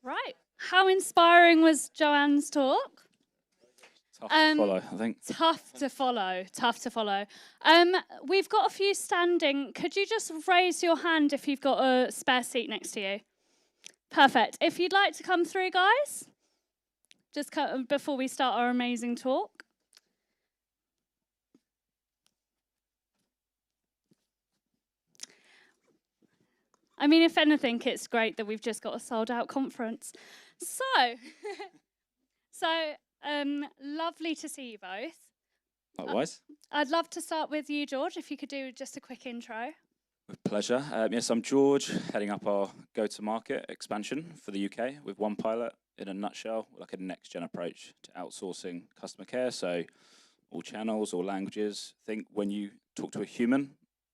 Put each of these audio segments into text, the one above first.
Right. How inspiring was Joanne's talk? Tough to follow, I think. Tough to follow. Tough to follow. We've got a few standing. Could you just raise your hand if you've got a spare seat next to you? Perfect. If you'd like to come through, guys, just before we start our amazing talk. I mean, if anything, it's great that we've just got a sold-out conference. So, lovely to see you both. Likewise. I'd love to start with you, George, if you could do just a quick intro. With pleasure. Yes, I'm George, heading up our go-to-market expansion for the UK with onepilot. In a nutshell, like a next-gen approach to outsourcing customer care. So all channels, all languages. Think when you talk to a human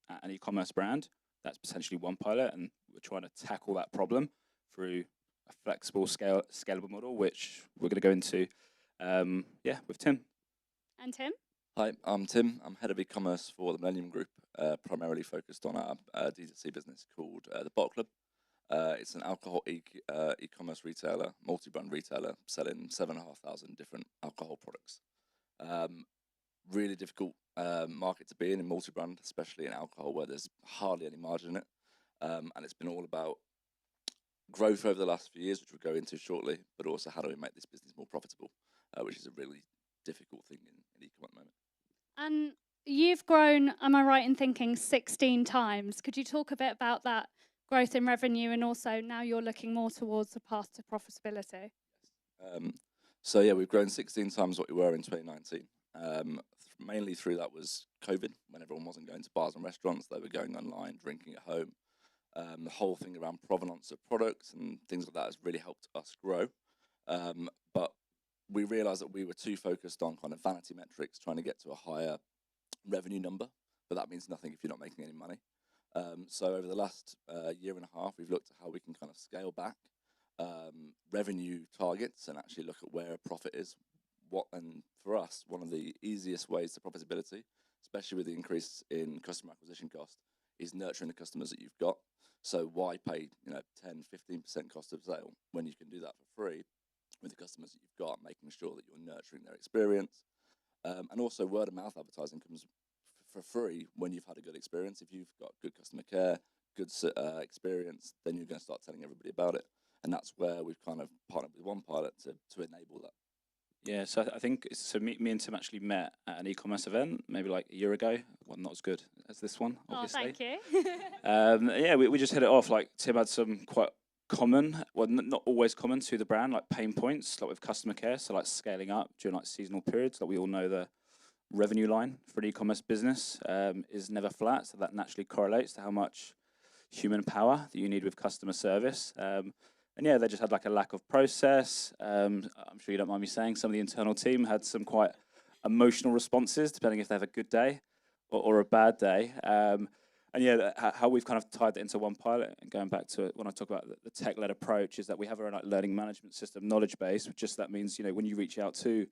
at an e-commerce brand, that's potentially onepilot, and we're trying to tackle that problem through a flexible, scalable model, which we're going to go into, with Tim. And Tim? Hi, I'm Tim. I'm head of e-commerce for the Millennium Group, primarily focused on our DTC business called the Bottle Club. It's an alcohol e-commerce retailer, multi-brand retailer, selling 7,500 different alcohol products. Really difficult market to be in multi-brand, especially in alcohol, where there's hardly any margin in it. And it's been all about growth over the last few years, which we'll go into shortly, but also how do we make this business more profitable, which is a really difficult thing in e-com at the moment. And you've grown, am I right in thinking, 16 times? Could you talk a bit about that growth in revenue, and also now you're looking more towards the path to profitability? So yeah, we've grown 16 times what we were in 2019. Mainly through that was COVID, when everyone wasn't going to bars and restaurants, they were going online, drinking at home. The whole thing around provenance of products and things like that has really helped us grow. But we realized that we were too focused on kind of vanity metrics, trying to get to a higher revenue number, but that means nothing if you're not making any money. So over the last year and a half, we've looked at how we can kind of scale back revenue targets and actually look at where a profit is. And for us, one of the easiest ways to profitability, especially with the increase in customer acquisition cost, is nurturing the customers that you've got. So why pay 10, 15% cost of sale when you can do that for free with the customers that you've got, making sure that you're nurturing their experience. And also word of mouth advertising comes for free when you've had a good experience. If you've got good customer care, good experience, then you're going to start telling everybody about it. And that's where we've kind of partnered with onepilot to enable that. Yeah, so I think me and Tim actually met at an e-commerce event maybe like a year ago. Well, not as good as this one, obviously. Oh, thank you. We just hit it off. Like Tim had some quite common, well, not always common to the brand, like pain points, like with customer care. So like scaling up during like seasonal periods. Like we all know the revenue line for an e-commerce business is never flat. So that naturally correlates to how much human power that you need with customer service. And yeah, they just had like a lack of process. I'm sure you don't mind me saying some of the internal team had some quite emotional responses, depending if they have a good day or a bad day. And yeah, how we've kind of tied that into onepilot, and going back to it, when I talk about the tech-led approach, is that we have our own like learning management system, knowledge base, which just that means, when you reach out to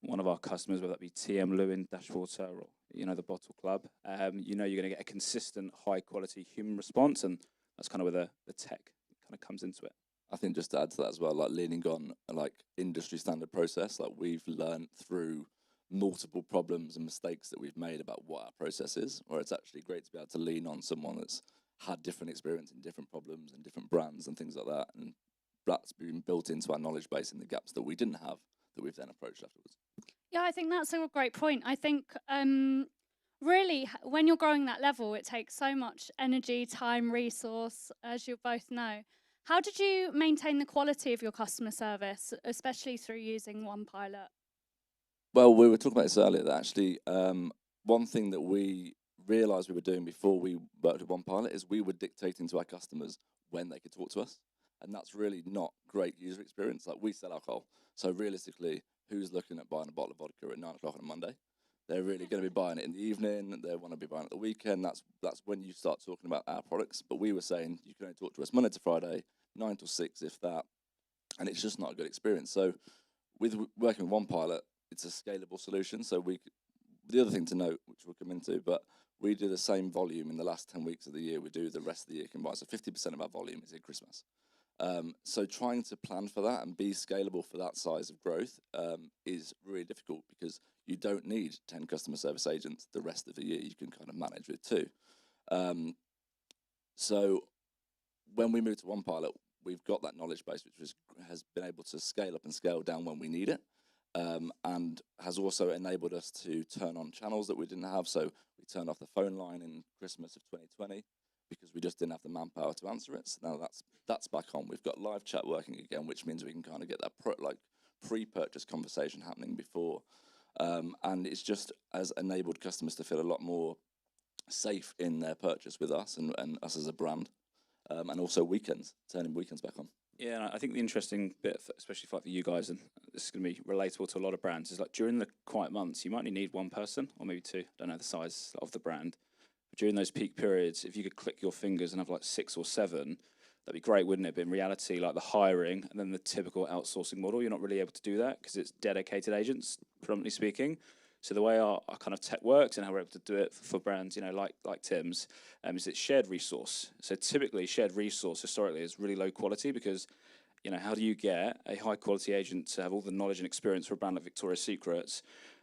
one of our customers, whether that be TM Lewin, Dashwater, or the Bottle Club, you're going to get a consistent, high-quality human response, and that's kind of where the tech kind of comes into it. I think just to add to that as well, like leaning on like industry standard process, like we've learned through multiple problems and mistakes that we've made about what our process is, where it's actually great to be able to lean on someone that's had different experience in different problems and different brands and things like that. And that's been built into our knowledge base in the gaps that we didn't have that we've then approached afterwards. Yeah, I think that's a great point. I think really when you're growing that level, it takes so much energy, time, resource, as you both know. How did you maintain the quality of your customer service, especially through using onepilot? Well, we were talking about this earlier, that actually one thing that we realised we were doing before we worked with onepilot is we were dictating to our customers when they could talk to us. And that's really not great user experience. Like we sell alcohol. So realistically, who's looking at buying a bottle of vodka at 9 o'clock on a Monday? They're really going to be buying it in the evening. They want to be buying it at the weekend. That's when you start talking about our products. But we were saying you can only talk to us Monday to Friday, 9 till 6, if that. And it's just not a good experience. So with working with onepilot, it's a scalable solution. So the other thing to note, which we'll come into, but we do the same volume in the last 10 weeks of the year. We do the rest of the year combined. So 50% of our volume is at Christmas. So trying to plan for that and be scalable for that size of growth is really difficult, because you don't need 10 customer service agents the rest of the year. You can kind of manage with 2. So when we moved to onepilot, we've got that knowledge base, which has been able to scale up and scale down when we need it, and has also enabled us to turn on channels that we didn't have. So we turned off the phone line in Christmas of 2020 because we just didn't have the manpower to answer it. So now that's back on. We've got live chat working again, which means we can kind of get that pre-purchase conversation happening before. And it's just has enabled customers to feel a lot more safe in their purchase with us and us as a brand. And also turning weekends back on. Yeah, and I think the interesting bit, especially for you guys, and this is going to be relatable to a lot of brands, is like during the quiet months, you might only need 1 person or maybe 2. I don't know the size of the brand. But during those peak periods, if you could click your fingers and have like 6 or 7, that'd be great, wouldn't it? But in reality, like the hiring and then the typical outsourcing model, you're not really able to do that because it's dedicated agents, predominantly speaking. So the way our kind of tech works and how we're able to do it for brands, you know, like Tim's, is it's shared resource. So typically shared resource historically is really low quality because, you know, how do you get a high quality agent to have all the knowledge and experience for a brand like Victoria's Secrets,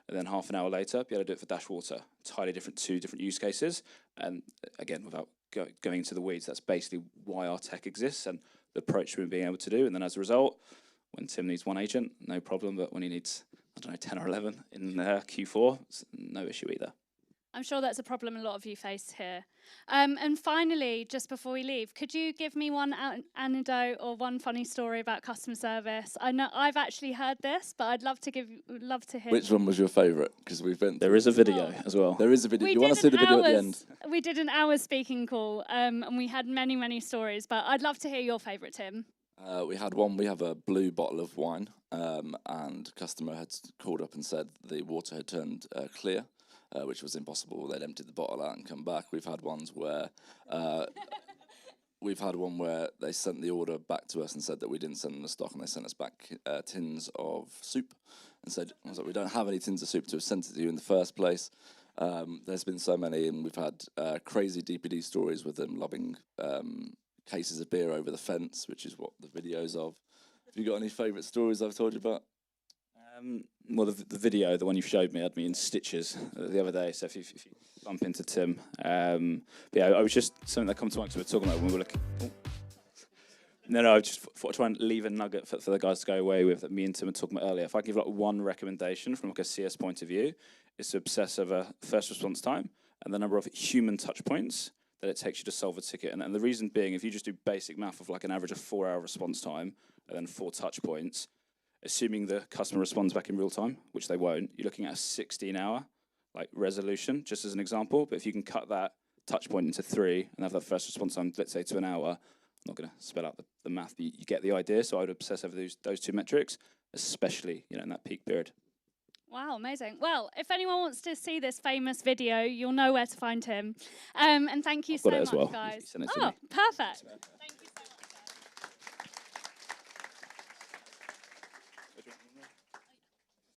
and then half an hour later be able to do it for Dashwater? Entirely different, 2 different use cases. And again, without going into the weeds, that's basically why our tech exists and the approach we're being able to do. And then as a result, when Tim needs 1 agent, no problem. But when he needs, I don't know, 10 or 11 in Q4, it's no issue either. I'm sure that's a problem a lot of you face here. And finally, just before we leave, could you give me one anecdote or one funny story about customer service? I know I've actually heard this, but I'd love to hear. Which one was your favourite? Because we've been. There is a video as well. There is a video. Do you want to see the video at the end? We did an hour speaking call, and we had many, many stories. But I'd love to hear your favourite, Tim. We had one. We have a blue bottle of wine, and a customer had called up and said the water had turned clear. Which was impossible. They'd emptied the bottle out and come back. We've had ones where one where they sent the order back to us and said that we didn't send them the stock, and they sent us back tins of soup and said, I was like, we don't have any tins of soup to have sent it to you in the first place. There's been so many, and we've had crazy DPD stories with them lobbing cases of beer over the fence, which is what the video's of. Have you got any favourite stories I've told you about? Well, the video, the one you showed me, had me in stitches the other day. So if you bump into Tim, but yeah, I was just something that come to mind because we were talking about when we were looking. Oh. No, I just thought I'd try and leave a nugget for the guys to go away with that me and Tim were talking about earlier. If I give like one recommendation from like a CS point of view, is to obsess over first response time and the number of human touch points that it takes you to solve a ticket. And the reason being, if you just do basic math of like an average of 4-hour response time and then 4 touch points, assuming the customer responds back in real time, which they won't, you're looking at a 16-hour like resolution, just as an example. But if you can cut that touch point into 3 and have that first response time, let's say to an hour, I'm not going to spell out the math, but you get the idea. So I would obsess over those 2 metrics, especially in that peak period. Wow, amazing. Well, if anyone wants to see this famous video, you'll know where to find him. And thank you so much, guys. Send it to me. Perfect. Thank you.